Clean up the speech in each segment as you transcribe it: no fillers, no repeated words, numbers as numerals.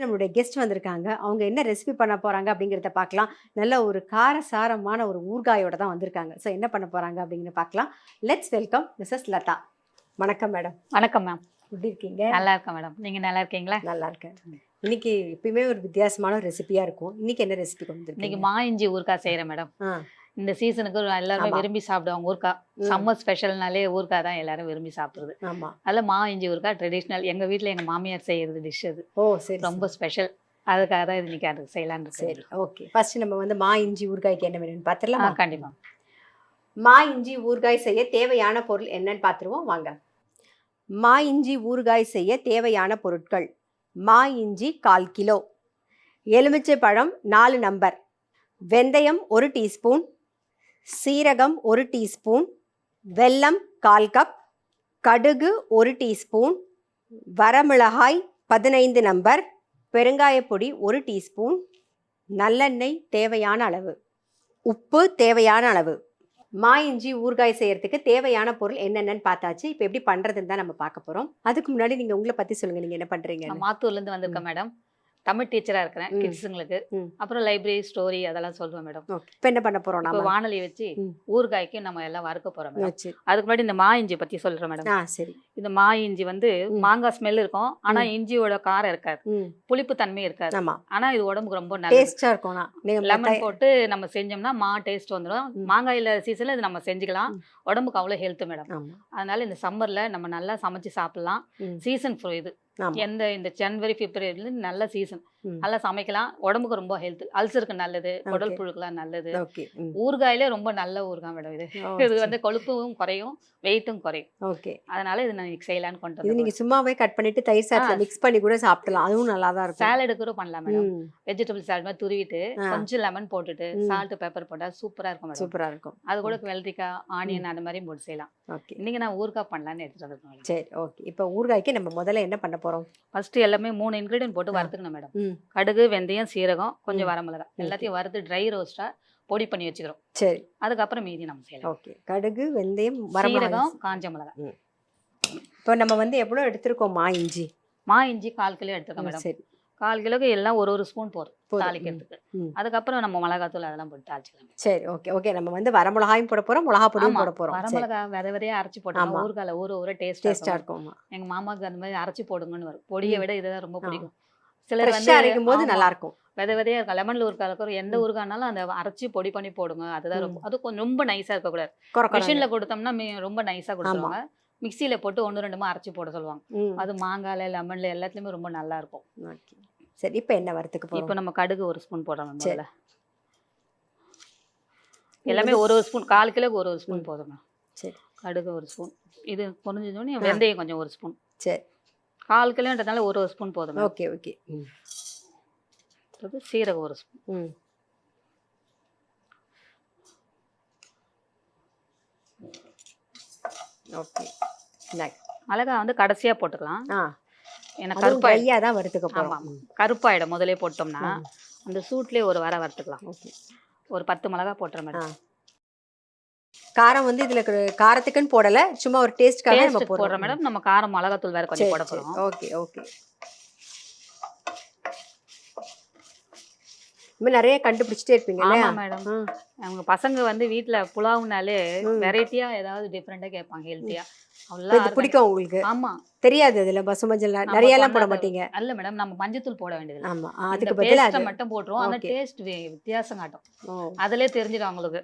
நம்மளுடைய கெஸ்ட் வந்திருக்காங்க. அவங்க என்ன ரெசிபி பண்ண போறாங்க அப்படிங்கிறத பார்க்கலாம். நல்ல ஒரு காரசாரமான ஒரு ஊறுகாயோட தான் வந்திருக்காங்க. ஸோ என்ன பண்ண போறாங்க அப்படிங்கிறத பார்க்கலாம். Let's welcome Mrs Latha. வணக்கம் மேடம். வணக்கம் மேம். எப்படி இருக்கீங்க? நல்லா இருக்கேன் மேடம். நீங்க நல்லா இருக்கீங்களா? நல்லா இருக்கேன். இன்னைக்கு எப்பயுமே ஒரு வித்தியாசமான ரெசிபியா இருக்கும். இன்னைக்கு என்ன ரெசிபி கொண்டு இன்னைக்கு வந்திருக்கீங்க? மா இஞ்சி ஊறுகாய் செய்யறேன் மேடம். இந்த சீசனுக்கு எல்லாருமே ஆமா. விரும்பி சாப்பிடுவாங்க ஊறுகாய். சம்மர் ஸ்பெஷல்னாலே ஊறுகாய் தான் எல்லாரும் விரும்பி சாப்பிடுறது. ஆமா. அதில் மா இஞ்சி ஊறுகாய் ட்ரெடிஷ்னல். எங்க வீட்டில் எங்க மாமியார் செய்யறது டிஷ் அது. ஓ சரி. ரொம்ப ஸ்பெஷல். அதுக்காக தான் இன்னைக்கு அது செய்யலான்னு சரி. சரி. ஓகே. ஃபர்ஸ்ட் நம்ம வந்து மா இஞ்சி ஊறுகாய்க்கு என்ன வேணும்னு பார்த்துடலாமா? கண்டிப்பா. மா இஞ்சி ஊறுகாய் செய்ய தேவையான பொருள் என்னன்னு பார்த்துருவோம் வாங்க. மா இஞ்சி ஊறுகாய் செய்ய தேவையான பொருட்கள்: மா இஞ்சி 1/4 கிலோ, எலுமிச்சை பழம் 4 நம்பர், வெந்தயம் 1 டீஸ்பூன், சீரகம் 1 டீஸ்பூன், வெல்லம் 1/4 கப், கடுகு 1 டீஸ்பூன், வரமிளகாய் 15 நம்பர், பெருங்காயப்பொடி 1 டீஸ்பூன், நல்லெண்ணெய் தேவையான அளவு, உப்பு தேவையான அளவு. மா இஞ்சி ஊறுகாய் செய்யறதுக்கு தேவையான பொருள் என்னென்னு பார்த்தாச்சு. இப்போ எப்படி பண்றதுன்னு தான் நம்ம பார்க்க போறோம். அதுக்கு முன்னாடி நீங்க உங்களை பத்தி சொல்லுங்க. நீங்க என்ன பண்றீங்க? நான் மாத்தூர்ல இருந்து வந்திருக்கேன் மேடம். தமிழ் டீச்சரா இருக்கிறேன் கிட்ஸுங்களுக்கு. அப்புறம் லைப்ரரி ஸ்டோரி அதெல்லாம் சொல்லுவேன் மேடம். இப்போ என்ன பண்ண போறோம்? இப்போ வானொலி வச்சு ஊறுகாய்க்கு நம்ம எல்லாம் வறுக்க போறோம் மேடம். அதுக்கு முன்னாடி இந்த மா இஞ்சி பத்தி சொல்றேன் மேடம். சரி. இந்த மா இஞ்சி வந்து மாங்காய் ஸ்மெல் இருக்கும், ஆனா இஞ்சியோட காரம் இருக்காது, புளிப்பு தன்மை இருக்காது. ஆனா இது உடம்புக்கு ரொம்ப டேஸ்டா இருக்கும். லெமன் போட்டு நம்ம செஞ்சோம்னா மா டேஸ்ட் வந்துடும். மாங்காயில சீசன்ல இது நம்ம செஞ்சுக்கலாம். உடம்புக்கு அவ்வளவு ஹெல்த் மேடம். அதனால இந்த சம்மர்ல நம்ம நல்லா சமைச்சு சாப்பிடலாம். சீசன் இது இந்த ஜனவரி பிப்ரவரில நல்ல சீசன். நல்லா சமைக்கலாம். உடம்புக்கு ரொம்ப ஹெல்த். அல்சருக்கு நல்லது, குடல் புழுக்கெல்லாம் நல்லது. ஊறுகாயிலே ரொம்ப நல்ல ஊறுகாய் மேடம். இது வந்து கொழுப்பும் குறையும், வெயிட்டும் குறையும். ஓகே. அதனால இது நான் செய்யலான்னு கொண்டு இது நீங்க சும்மாவே கட் பண்ணிட்டு தயிர் சாதத்துல மிக்ஸ் பண்ணி கூட சாப்பிடலாம். அதுவும் நல்லா தான் இருக்கும். சாலட் கூட பண்ணலாம் மேடம். வெஜிடபிள் சாலட் மாதிரி துருவிட்டு கொஞ்சம் லெமன் போட்டுட்டு சால்ட் பெப்பர் போட்டா சூப்பரா இருக்கும் மேடம். சூப்பரா இருக்கும். அது கூட வெள்ளரிக்காய், ஆனியன் அந்த மாதிரி போட்டு செய்யலாம். ஓகே. இன்னைக்கு நான் ஊறுகாய் பண்ணலான்னு எடுத்துட்டு வந்திருக்கேன். சரி. ஓகே. இப்போ ஊறுகாய்க்கு நம்ம முதல்ல என்ன பண்ண போறோம்? ஃபர்ஸ்ட் எல்லாமே 3 இன்கிரிடியன்ட் போட்டு வறுத்துக்கணும் மேடம். கடுகு, வெந்தயம், சீரகம், கொஞ்சம் வரமிளகாய் எல்லாத்தையும் வறுத்து ட்ரை ரோஸ்டா பொடி பண்ணி வச்சுக்கிறோம். சரி. அதுக்கப்புறம் மீதி நம்ம செய்யலாம். ஓகே. கடுகு, வெந்தயம், சீரகம், காஞ்ச மிளகாய். இப்போ நம்ம வந்து எவ்வளோ எடுத்துருக்கோம் மா இஞ்சி? மா இஞ்சி 1/4 கிலோ எடுத்துக்கோம் மேடம். சரி. 1/4 கிலோக்கு எல்லாம் ஒரு ஸ்பூன் போதும் தாளிக்கிறதுக்கு. அதுக்கப்புறம் நம்ம மிளகாத்தூள் அதெல்லாம் போட்டு தாளிச்சிக்கலாம். சரி. ஓகே. ஓகே. நம்ம வந்து வரமிளகாயும் போட போறோம், மிளகா பொடியும் போட போறோம். வரமிளகாய் விதை விதையா அரைச்சி போட்டோம். ஊறுகால ஒரு டேஸ்டா இருக்கும். எங்க மாமாக்கு அந்த மாதிரி அரைச்சி போடுங்கன்னு வரும். பொடியை விட இதுதான் ரொம்ப பிடிக்கும். சிலர் வந்து அரைக்கும் போது நல்லா இருக்கும். விதை விதையா இருக்கும். லெமன்ல ஊறுகாய் எந்த ஊறுகாய்னாலும் அந்த அரைச்சி பொடி பண்ணி போடுங்க. அதுதான் ரொம்ப, அது கொஞ்சம் ரொம்ப நைஸா இருக்க கூடாது. மிஷின்ல கொடுத்தோம்னா ரொம்ப நைஸா கொடுத்துருவாங்க. மிக்சியில போட்டு 1-2 அரைச்சி போட சொல்லுவாங்க. அது மாங்காயில, லெமன்ல எல்லாத்துலயுமே ரொம்ப நல்லா இருக்கும். சரி. இப்போ என்ன வரத்துக்கு போறோம்? இப்போ நம்ம கடுகு 1 ஸ்பூன் போடுறோம் முதல்ல. எல்லாமே ஒரு ஸ்பூன், 1/4 கிலோக்கு ஒரு ஸ்பூன் போதும். சரி. கடுகு 1 ஸ்பூன். இது பொரிஞ்சோடனே வெந்தயம் கொஞ்சம் 1 ஸ்பூன். சரி. 1/4 கிலோன்றதுனால ஒரு ஸ்பூன் போதும். ஓகே. ஓகே. சீரகம் 1 ஸ்பூன். ஓகே. மிளகாய் வந்து கடைசியா போட்டுக்கலாம். எனக்கு கருப்பாயா தான் வறுத்துக்க போறோம். கருப்பாயிடும் முதலே போட்டோம்னா. அந்த சூட்லயே ஒரு வர வறுத்துக்கலாம். ஓகே. ஒரு 10 மிளகாய் போட்டுறேன் மேடம். காரம் வந்து இதுல காரத்துக்குன்னு போடல, சும்மா ஒரு டேஸ்ட்காக நம்ம போடுறோம் மேடம். நம்ம காரம் மிளகாத்தூள் வேற கொஞ்சம் போட போறோம். ஓகே. ஓகே. இன்னும் நிறைய கண்டுபிடிச்சிட்டே இருப்பீங்க. ஆமா மேடம். அவங்க பசங்க வந்து வீட்டுல புலாவுனாலே வெரைட்டியா ஏதாவது டிஃப்ரெண்டா கேட்பாங்க, ஹெல்த்தியா. அவ்வளவு பிடிக்கும் உங்களுக்கு. ஆமா. தெரியாது அதுல பசுமஞ்சள் நிறைய எல்லாம் போட மாட்டீங்க. அல்ல மேடம், நம்ம மஞ்சத்தூள் போட வேண்டியது. ஆமா. அதுக்கு பதிலா அதை மட்டும் போட்டுருவோம். அந்த டேஸ்ட் வித்தியாசம் காட்டும். அதுலயே தெரிஞ்சிடும் அவங்களுக்கு.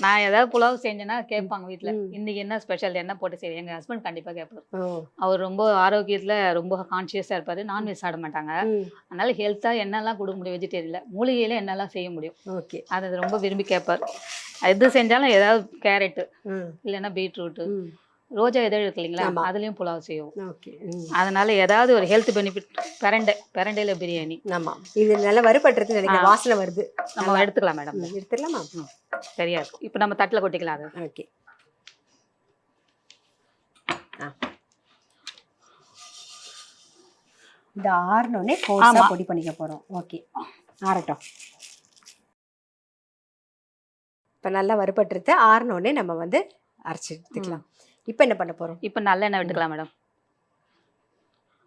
நான் ஏதாவது புலாவ் செஞ்சேன்னா கேட்பாங்க வீட்டுல, இன்னைக்கு என்ன ஸ்பெஷல், என்ன போட்டு செய்வேன். எங்க ஹஸ்பண்ட் கண்டிப்பா கேட்பாரு. அவர் ரொம்ப ஆரோக்கியத்துல ரொம்ப கான்சியஸா இருப்பாரு. நான்வெஜ் சாப்பிட மாட்டாங்க. அதனால ஹெல்த்தா என்னெல்லாம் கொடுக்க முடியும், வெஜிடேரியன்ல மூலிகையில என்னெல்லாம் செய்ய முடியும், ஓகே, அதை ரொம்ப விரும்பி கேட்பாரு. எது செஞ்சாலும் ஏதாவது கேரட்டு இல்லைன்னா பீட்ரூட்டு, ரோஜா இதழ் இருக்கு இல்லைங்களா, அதுலயும் புலாவ் செய்வோம். அதனால ஏதாவது ஒரு ஹெல்த் பெனிஃபிட். பெரண்டையில பிரியாணி. ஆமா, இது நல்லா வறுபட்டுறது நினைக்கிறேன், வாசனை வருது. நம்ம எடுத்துக்கலாம் மேடம். எடுத்துக்கலாமா? சரியா இருக்கும். இப்போ நம்ம தட்டில் கொட்டிக்கலாம் அது. ஓகே. இந்த ஆறனோடனே கோஸா பொடி பண்ணிக்க போறோம். ஓகே, ஆறட்டும். இப்போ நல்லா வறுபட்டுருது. ஆறனோடனே நம்ம வந்து அரைச்சி எடுத்துக்கலாம். இப்போ என்ன பண்ண போறோம்? இப்போ நல்லெண்ணெய் விட்டுக்கலாம் மேடம்.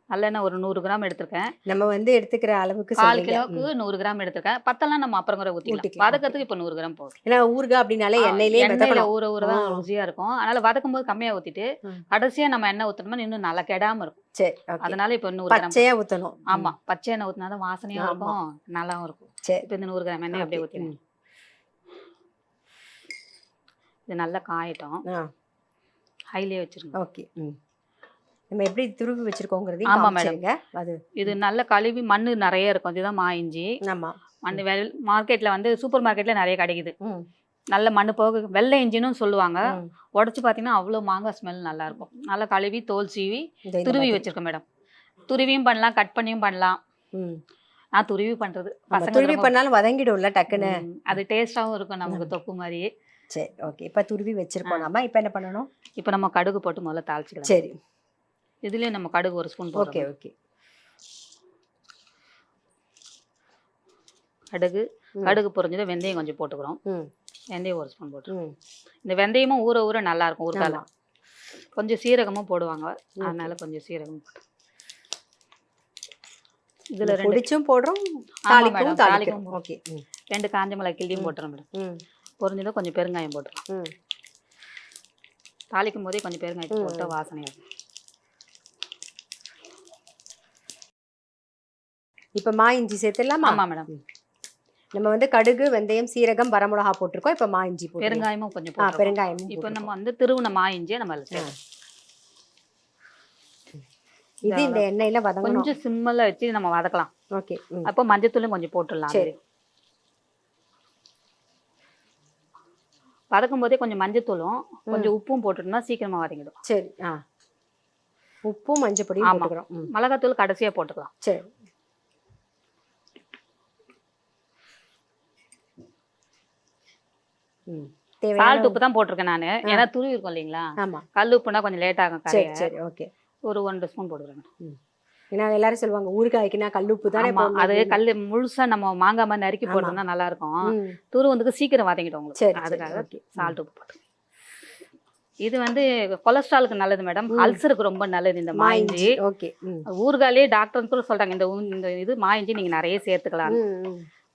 நல்லெண்ணெய் ஒரு 100 கிராம் எடுத்திருக்கேன். நம்ம வந்து எடுத்துக்கிற அளவுக்கு 1/4 சொல்றீங்க. கிலோவுக்கு 100 கிராம் எடுத்திருக்கேன். பத்தெல்லாம் நம்ம அப்புறம் கூட ஊத்திக்கலாம். ஊத்திக்கலாம். வதக்கத்துக்கு இப்போ 100 கிராம் போதும். ஏன்னா ஊறுகாய் அப்படின்னாலே எண்ணெயிலே எண்ணெயில வதக்கணும். ஊற ஊற தான் ஆ. ருசியா இருக்கும். அதனால வதக்கும் போது கம்மியா ஊத்திட்டு கடைசியா நம்ம எண்ணெய் ஊத்தணும்னா இன்னும் நல்லா கெடாம இருக்கும். சரி, ஓகே. அதனால இப்போ 100 கிராம். பச்சையா ஊத்தணும். ஆமா, பச்சை எண்ணெய் ஊத்தினா தான் வாசனையா இருக்கும், நல்லாவும் இருக்கும். சரி. இப்போ இந்த 100 கிராம் எண்ணெய் அப்படியே ஊத்திடுங்க. இது நல்லா காயட்டும். ஹைலியே வச்சிருங்க. ஓகே. நம்ம எப்படி துருவி வச்சிருக்கோங்கிறதையும் ஆமா மேடம். காமிச்சிருங்க. அது இது நல்ல கழுவி மண்ணு நிறைய இருக்கும். இதுதான் மா இஞ்சி. ஆமா. மண்ணு மார்க்கெட்ல வந்து சூப்பர் மார்க்கெட்ல நிறைய கிடைக்குது. ம். நல்ல மண்ணு போக வெள்ளை இஞ்சின்னு சொல்லுவாங்க. உடச்சு பார்த்தீங்கன்னா அவ்வளோ மாங்காய் ஸ்மெல் நல்லா இருக்கும். நல்லா கழுவி தோல் சீவி இந்த துருவி வச்சிருக்கேன் மேடம். துருவியும் பண்ணலாம், கட் பண்ணியும் பண்ணலாம். நான் துருவி பண்றது. பசங்க துருவி பண்ணாலும் வதங்கிடும்ல டக்குன்னு. அது டேஸ்டாவும் இருக்கும் நமக்கு தொக்கு மாதிரியே. சரி, ஓகே. இப்போ துருவி வச்சிருக்கோம் நம்ம. இப்போ என்ன பண்ணணும்? இப்போ நம்ம கடுகு போட்டு முதல்ல தாளிச்சுக்கலாம். சரி. இதுலயே நம்ம கடுகு ஒரு ஸ்பூன் போடுறோம். Okay, okay. கடுகு பொரிஞ்சது வெந்தயம் கொஞ்சம் போட்டுக்கிறோம். வெந்தயம் ஒரு ஸ்பூன் போட்டுருவோம். இந்த வெந்தயமும் ஊற ஊற நல்லா இருக்கும் ஊறுகால. கொஞ்சம் சீரகமும் போடுவாங்க, அதனால கொஞ்சம் சீரகம் போட்டு இதுல பொடிச்சும் போடுறோம், தாளிக்கும் தாளிக்கும். ஓகே. 2 காஞ்ச மிளகாய் கிள்ளியும் போட்டுறோம் மேடம். பொரிஞ்சதும் கொஞ்சம் பெருங்காயம் போட்டுருவோம். தாளிக்கும் போதே கொஞ்சம் பெருங்காயத்தை போட்டு வாசனையா இருக்கும். இப்போ மா இஞ்சி சேர்த்துடலாமா? ஆமா மேடம். நம்ம வந்து கடுகு, வெந்தயம், சீரகம், வரமிளகா போட்டிருக்கோம். இப்போ மா இஞ்சி போட்டு பெருங்காயமும் கொஞ்சம் போட்டுருவோம். பெருங்காயமும். இப்போ நம்ம வந்து திருவுன மா இஞ்சியை நம்ம இது இந்த எண்ணெயில வதங்கணும். கொஞ்சம் சிம்மில் வச்சு நம்ம வதக்கலாம். ஓகே. அப்போ மஞ்சத்தூளும் கொஞ்சம் போட்டுடலாம். சரி. வதக்கும் போதே கொஞ்சம் மஞ்சத்தூளும் கொஞ்சம் உப்பும் போட்டுட்டோம்னா சீக்கிரமா வதங்கிடும். சரி. உப்பும் மஞ்சள் பொடியும் போட்டுக்கிறோம். மிளகாத்தூள் கடைசியா போட்டுக்கலாம். சரி. சால்ட் உப்பு தான் போட்டிருக்கேன் நானு. ஏன்னா துருவி இருக்கும் இல்லைங்களா? ஆமா. கல் உப்புனா கொஞ்சம் லேட் ஆகும். சரி, சரி, ஓகே. ஒரு 1 ஸ்பூன் போட்டுக்கிறேன். ஏன்னா எல்லாரும் சொல்லுவாங்க ஊறுகாய்க்குனா கல் உப்பு தானே போடணும். அது கல் முழுசா நம்ம மாங்காய் மாதிரி நறுக்கி போட்டோம்னா நல்லா இருக்கும். துருவந்துக்கு சீக்கிரம் வதங்கிடும் உங்களுக்கு. அதுக்காக சால்ட் உப்பு போட்டு. இது வந்து கொலஸ்ட்ராலுக்கு நல்லது மேடம். அல்சருக்கு ரொம்ப நல்லது இந்த மா இஞ்சி. ஓகே. ஊறுகாயிலே டாக்டர் கூட சொல்றாங்க இந்த இது மா இஞ்சி நீங்க நிறைய சேர்த்துக்கலாம்.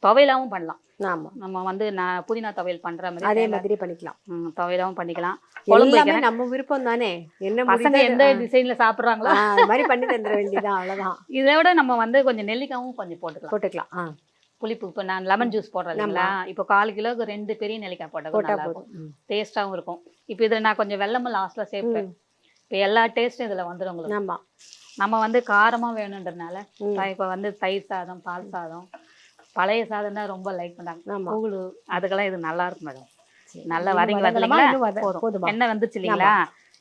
துவையலாவும் பண்ணலாம். ஆமா. நம்ம வந்து நான் புதினா துவையல் பண்ற மாதிரி அதே மாதிரி பண்ணிக்கலாம். துவையலாவும் பண்ணிக்கலாம். எல்லாமே நம்ம விருப்பம் தானே. என்ன பசங்க எந்த டிசைன்ல சாப்பிடுறாங்களோ அது மாதிரி பண்ணி தந்துட வேண்டியதான், அவ்வளவுதான். இதை விட நம்ம வந்து கொஞ்சம் நெல்லிக்காவும் கொஞ்சம் போட்டுக்கலாம். புளிப்பு இப்போ நான் லெமன் ஜூஸ் போடுறேன் இல்லைங்களா? இப்போ 1/4 கிலோக்கு 2 பெரிய நெல்லிக்காய் போட்டா இருக்கும். டேஸ்டாவும் இருக்கும். இப்போ இதுல நான் கொஞ்சம் வெல்லமும் லாஸ்ட்ல சேர்ப்பேன். இப்போ எல்லா டேஸ்டும் இதுல வந்துடும் உங்களுக்கு. ஆமா. நம்ம வந்து காரமா வேணுன்றதுனால இப்போ வந்து தயிர் சாதம், பால் சாதம், பழைய சாதம் தான் ரொம்ப லைக் பண்ணாங்க. கூழு அதுக்கெல்லாம் இது நல்லா இருக்கும் மேடம். நல்லா வதங்கி வரலைங்களா? எண்ணெய் வந்துச்சு இல்லைங்களா?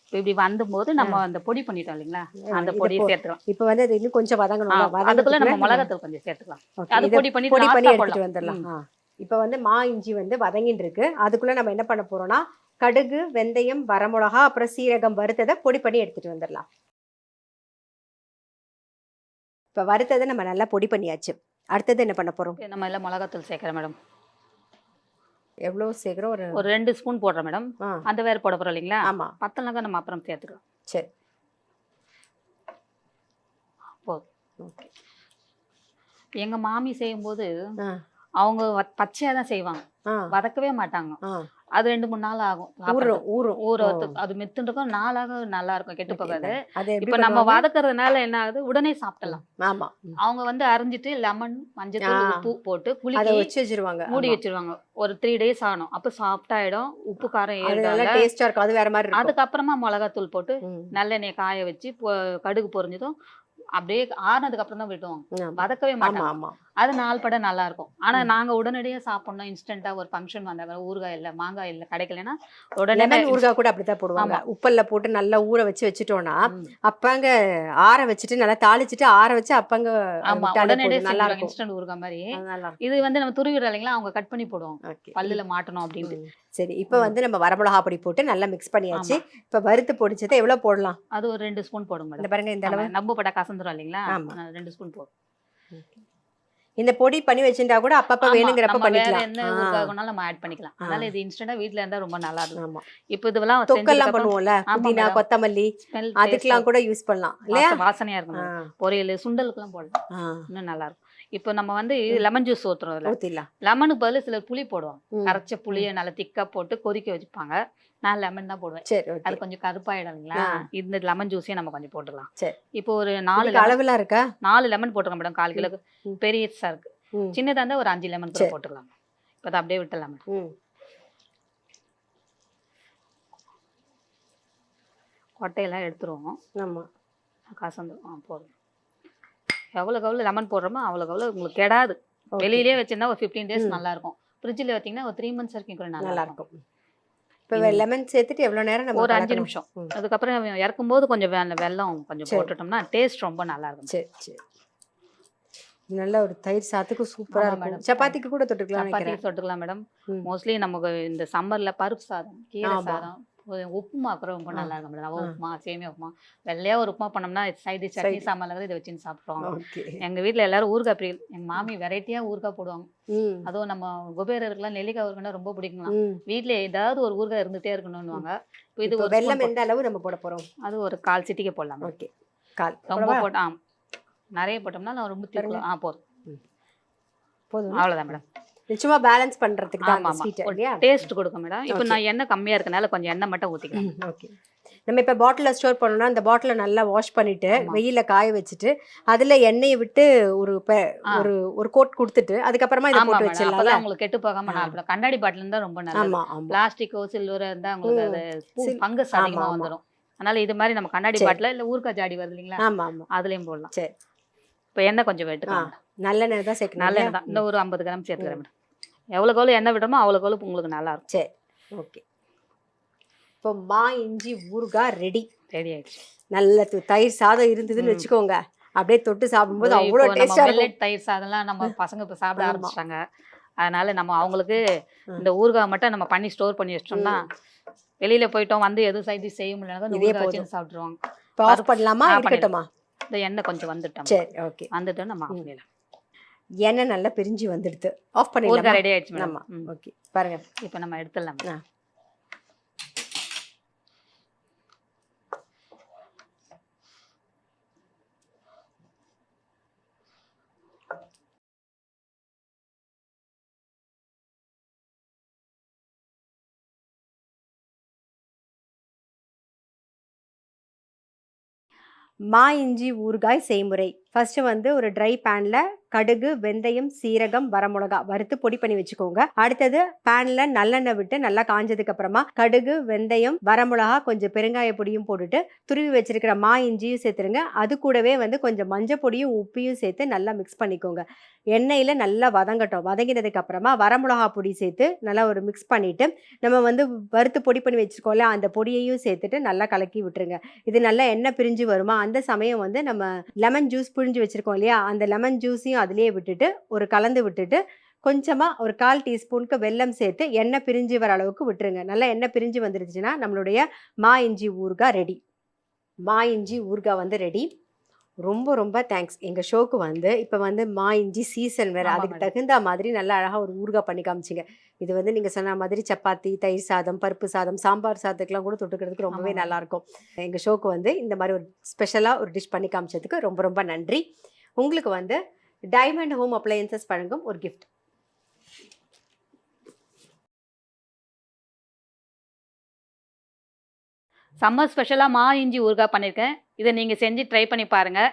இப்போ இப்படி வந்தும்போது நம்ம அந்த பொடி பண்ணிட்டோம் இல்லைங்களா? அந்த பொடியை சேர்த்துக்கலாம். இப்போ வந்து அது இன்னும் கொஞ்சம் வதங்கணும். அதுக்குள்ள நம்ம மிளகாத்தூள் கொஞ்சம் சேர்த்துக்கலாம். அது பொடி பண்ணி எடுத்துட்டு வந்துடலாம். இப்போ வந்து மா இஞ்சி வந்து வதங்கிட்டு இருக்கு. அதுக்குள்ள நம்ம என்ன பண்ண போறோம்னா கடுகு, வெந்தயம், வரமிளகா, அப்புறம் சீரகம் வறுத்ததை பொடி பண்ணி எடுத்துட்டு வந்துடலாம். இப்போ வறுத்ததை நம்ம நல்லா பொடி பண்ணியாச்சு. அடுத்தது என்ன பண்ண போறோம்? நம்ம எல்லாம் மிளகாத்தூள் சேர்க்கிறேன் மேடம். எவ்வளவு சேர்க்கிறோம்? ஒரு 2 ஸ்பூன் போடுறேன் மேடம். அந்த வேற போட போறோம் இல்லைங்களா? ஆமா. பத்தலங்க நம்ம அப்புறம் சேர்த்துக்கலாம். சரி. ஓகே. எங்க மாமி செய்யும்போது அவங்க பச்சையா தான் செய்வாங்க, வதக்கவே மாட்டாங்க. அது 2-3 நாள் ஆகும். அது மெத்துன்றக்கும் நாளாக நல்லா இருக்கும், கெட்டு போகாது. இப்ப நம்ம வதக்குறதுனால என்ன ஆகுது, உடனே சாப்பிடலாம். ஆமா. அவங்க வந்து அரைஞ்சிட்டு லெமன், மஞ்சள், உப்பு போட்டு குளிக்க வச்சு வச்சிருவாங்க, மூடி வச்சிருவாங்க. ஒரு 3 days ஆகணும். அப்ப சாஃப்ட் ஆயிடும். உப்பு காரம் டேஸ்டா இருக்கும். அது வேற மாதிரி இருக்கும். அதுக்கப்புறமா மிளகாத்தூள் போட்டு நல்லெண்ணெய் காய வச்சு கடுகு பொரிஞ்சதும் அப்படியே ஆறுனதுக்கு அப்புறம் தான் விட்டுவாங்க, வதக்கவே மாட்டாங்க. அது நாள்பட நல்லா இருக்கும். ஆனா நாங்க உடனடியா சாப்பிடணும், இன்ஸ்டன்டா ஒரு ஃபங்க்ஷன் வந்தாங்க, ஊறுகாய் இல்ல மாங்காய் இல்ல கிடைக்கலன்னா உடனே ஊறுகாய் கூட அப்படித்தான் போடுவாங்க. உப்பல்ல போட்டு நல்லா ஊற வச்சு வச்சுட்டோம்னா அப்பாங்க ஆற வச்சுட்டு நல்லா தாளிச்சுட்டு ஆற வச்சு அப்பாங்க உடனடியே நல்லா இருக்கும். இன்ஸ்டன்ட் ஊறுகாய் மாதிரி. இது வந்து நம்ம துருவிடுறோம் இல்லைங்களா, அவங்க கட் பண்ணி போடுவாங்க பல்லுல மாட்டணும் அப்படின்ட்டு. சரி, இப்போ வந்து நம்ம வரமிளகா பொடி போட்டு நல்லா மிக்ஸ் பண்ணியாச்சு. இப்போ வறுத்து பொடிச்சதை எவ்வளவு போடலாம்? அது ஒரு 2 ஸ்பூன் போடுங்க. பாருங்க, இந்த அளவு நம்பு பட்டா கசந்துரும் இல்லைங்களா? 2 ஸ்பூன் போடும். இந்த பொடி பண்ணி வச்சிருந்தா கூட அப்பப்ப வேணுங்கிறப்ப வேற பண்ணிக்கலாம். என்ன ஊறுகாய்னாலும் நம்ம ஆட் பண்ணிக்கலாம். அதனால இது இன்ஸ்டன்டா வீட்ல இருந்தா ரொம்ப நல்லா இருக்கும். ஆமா. இப்போ இதெல்லாம் தொக்கெல்லாம் பண்ணுவோம்ல, புதினா கொத்தமல்லி அதுக்கெல்லாம் கூட யூஸ் பண்ணலாம் இல்லையா? வாசனையா இருக்கும். பொரியல் சுண்டலுக்குலாம் போடலாம், இன்னும் நல்லா இருக்கும். இப்போ நம்ம வந்து லெமன் ஜூஸ் ஊத்துறோம். லெமனுக்கு பதில் சிலர் புளி போடுவாங்க. கரைச்ச புளியை நல்லா திக்கா போட்டு கொதிக்க வச்சுப்பாங்க. நான் லெமன் தான் போடுவேன். அது கொஞ்சம் கருப்பாயிடும் இல்லைங்களா? இந்த லெமன் ஜூஸையும் நம்ம கொஞ்சம் போட்டுடலாம். இப்போ ஒரு 4 அளவுலாம் இருக்கா? 4 லெமன் போட்டுருங்க மேடம். 1/4 கிலோ பெரியசா இருக்கு. சின்னதா இருந்தா ஒரு 5 லெமன் கூட போட்டுக்கலாம். இப்போ அதை அப்படியே விட்டுலாம் மேடம். கொட்டையெல்லாம் எடுத்துருவோம். ஆமா, கசந்துரும். போதும். எவ்வளவு லெமன் போடுறோமோ அவ்வளவு உங்களுக்கு கெடாது. வெளியிலேயே வச்சிருந்தா ஒரு 15 days நல்லா இருக்கும். ஃப்ரிட்ஜில் வச்சீங்கன்னா ஒரு 3 months வரைக்கும் கூட நல்லா இருக்கும். இப்போ லெமன் சேர்த்துட்டு எவ்வளவு நேரம்? நம்ம ஒரு 5 நிமிஷம். அதுக்கப்புறம் இறக்கும்போது கொஞ்சம் வெல்லம் கொஞ்சம் போட்டுட்டோம்னா டேஸ்ட் ரொம்ப நல்லா இருக்கும். சரி சரி. நல்ல ஒரு தயிர் சாத்துக்கு சூப்பரா இருக்கும். சப்பாத்திக்கு கூட தொட்டுக்கலாம். சப்பாத்திக்கு தொட்டுக்கலாம் மேடம். மோஸ்ட்லி நமக்கு இந்த சம்மர்ல பருப்பு சாதம், கீரை சாதம், உப்புமா கூட ரொம்ப நல்லா இருக்கும் மேடம். ரவை உப்புமா, சேமியா உப்புமா, வெள்ளையா ஒரு உப்புமா பண்ணோம்னா சைடு சட்னி சாம்பார்ல இதை வச்சுன்னு சாப்பிடுவாங்க. எங்க வீட்டுல எல்லாரும் ஊறுகாய் பிரியல். எங்க மாமி வெரைட்டியா ஊறுகாய் போடுவாங்க. அதுவும் நம்ம குபேரருக்குலாம் நெல்லிக்காய் ஊறுகாய்னா ரொம்ப பிடிக்கலாம். வீட்டுல ஏதாவது ஒரு ஊறுகாய் இருந்துட்டே இருக்கணும்னுவாங்க. இது ஒரு வெல்லம் எந்த அளவு நம்ம போட போறோம்? அது ஒரு 1/4 சிட்டிகை போடலாம். ஓகே, 1/4 ரொம்ப போட்டா நிறைய போட்டோம்னா நான் ரொம்ப திக்கலாம். போதும், அவ்வளவுதான் மேடம். நிச்சயமா பேலன்ஸ் பண்றதுக்கு தான் ஸ்வீட் இல்லையா? டேஸ்ட் கொடுக்கும் மேடம். இப்போ நான் எண்ணெய் கம்மியா இருக்கனால கொஞ்சம் எண்ணெய் மட்டும் ஊத்திக்கிறேன். ஓகே. நம்ம இப்ப பாட்டில ஸ்டோர் பண்ணோம்னா அந்த பாட்டில நல்லா வாஷ் பண்ணிட்டு வெயில காய வச்சுட்டு அதுல எண்ணெயை விட்டு ஒரு ஒரு கோட் கொடுத்துட்டு அதுக்கப்புறமா இத போட்டு வச்சிடலாம். அப்பதான் உங்களுக்கு கெட்டு போகாம நல்லா. கண்ணாடி பாட்டில் இருந்தா ரொம்ப நல்லது. பிளாஸ்டிக்கோ சில்வரோ இருந்தா உங்களுக்கு அது ஃபங்கஸ் அதிகமா வந்துடும். அதனால இது மாதிரி நம்ம கண்ணாடி பாட்டில இல்ல ஊறுகாய் ஜாடி வருது இல்லைங்களா? அதுலயும் போடலாம். சரி. இப்போ எண்ணெய் கொஞ்சம் விட்டுக்கலாம். நல்லெண்ணெய் தான் சேர்க்கணும். நல்லெண்ணெய் தான். இந்த ஒரு 50 கிராம் சேர்த்துக்கிறேன் மேடம். எவ்வளவு எண்ணெய் விடுறோமோ அவ்வளவு உங்களுக்கு நல்லா இருக்கும். சரி, ஓகே. இப்போ மா இஞ்சி ஊறுகாய் ரெடி ஆயிடுச்சு. நல்ல தயிர் சாதம் இருந்ததுன்னு வச்சுக்கோங்க, அப்படியே தொட்டு சாப்பிடும்போது அவ்வளோ டேஸ்டா இருக்கும். தயிர் சாதம்லாம் நம்ம பசங்க இப்போ சாப்பிட ஆரம்பிச்சிட்டாங்க. அதனால நம்ம அவங்களுக்கு இந்த ஊறுகாய் மட்டும் நம்ம பண்ணி ஸ்டோர் பண்ணி வச்சிட்டோம்னா வெளியில போயிட்டோம் வந்து எதுவும் சைடு செய்ய முடியல சாப்பிடுவாங்க. ஆஃப் பண்ணலாமா இருக்கட்டுமா? இந்த எண்ணெய் கொஞ்சம் வந்துட்டோம். சரி, ஓகே. வந்துட்டோம் நம்ம ஆஃப் பண்ணிடலாம். எண்ணெய் நல்லா பிரிஞ்சு வந்துடுது. ஆஃப் பண்ணிடலாம். ரெடி ஆயிடுச்சு மேடம். ஓகே, பாருங்க. இப்போ நம்ம எடுத்துடலாம். மா இஞ்சி ஊறுகாய் செய்முறை. ஃபர்ஸ்ட் வந்து ஒரு ட்ரை பேன்ல கடுகு, வெந்தயம், சீரகம், வரமிளகா வறுத்து பொடி பண்ணி வச்சுக்கோங்க. அடுத்தது பேன்ல நல்லெண்ணெய் விட்டு நல்லா காஞ்சதுக்கு அப்புறமா கடுகு, வெந்தயம், வரமிளகா, கொஞ்சம் பெருங்காய பொடியும் போட்டுட்டு துருவி வச்சிருக்கிற மா இஞ்சியும் சேர்த்துருங்க. அது கூடவே வந்து கொஞ்சம் மஞ்சள் பொடியும் உப்பையும் சேர்த்து நல்லா மிக்ஸ் பண்ணிக்கோங்க. எண்ணெயில நல்லா வதங்கட்டும். வதங்கினதுக்கு அப்புறமா வரமிளகா பொடி சேர்த்து நல்லா ஒரு மிக்ஸ் பண்ணிட்டு நம்ம வந்து வறுத்து பொடி பண்ணி வச்சிருக்கோம்ல அந்த பொடியையும் சேர்த்துட்டு நல்லா கலக்கி விட்டுருங்க. இது நல்லா எண்ணெய் பிரிஞ்சு வருமா அந்த சமயம் வந்து நம்ம லெமன் ஜூஸ் புழிஞ்சு வச்சிருக்கோம் இல்லையா, அந்த லெமன் ஜூஸையும் அதிலேயே விட்டுட்டு ஒரு கலந்து விட்டுட்டு கொஞ்சமா ஒரு 1/4 டீஸ்பூனுக்கு வெல்லம் சேர்த்து எண்ணெய் பிரிஞ்சு வர அளவுக்கு விட்டுருங்க. நல்லா எண்ணெய் பிரிஞ்சு வந்துருச்சுன்னா நம்மளுடைய மா இஞ்சி ஊறுகாய் ரெடி. மா இஞ்சி ஊறுகாய் வந்து ரெடி. ரொம்ப ரொம்ப தேங்க்ஸ். எங்கள் ஷோக்கு வந்து இப்போ வந்து மா இஞ்சி சீசன் வேறு, அதுக்கு தகுந்த மாதிரி நல்லா அழகாக ஒரு ஊறுகாய் பண்ணி காமிச்சிங்க. இது வந்து நீங்கள் சொன்ன மாதிரி சப்பாத்தி, தயிர் சாதம், பருப்பு சாதம், சாம்பார் சாதத்துக்கெலாம் கூட தொட்டுக்கிறதுக்கு ரொம்பவே நல்லாயிருக்கும். எங்கள் ஷோக்கு வந்து இந்த மாதிரி ஒரு ஸ்பெஷலாக ஒரு டிஷ் பண்ணி காமிச்சதுக்கு ரொம்ப ரொம்ப நன்றி. உங்களுக்கு வந்து டைமண்ட் ஹோம் அப்ளையன்சஸ் வழங்கும் ஒரு கிஃப்ட். சம்மர் ஸ்பெஷலாக மா இஞ்சி ஊறுகாய் பண்ணியிருக்கேன். இதை நீங்கள் செஞ்சு ட்ரை பண்ணி பாருங்கள்.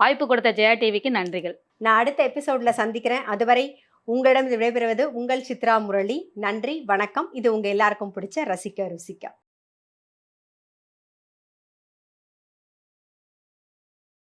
வாய்ப்பு கொடுத்த ஜெயா டிவிக்கு நன்றிகள். நான் அடுத்த எபிசோடில் சந்திக்கிறேன். அதுவரை உங்களிடம் விடைபெறுவது உங்கள் சித்ரா முரளி. நன்றி, வணக்கம். இது உங்கள் எல்லாருக்கும் பிடிச்ச ரசிக்க ருசிக்க.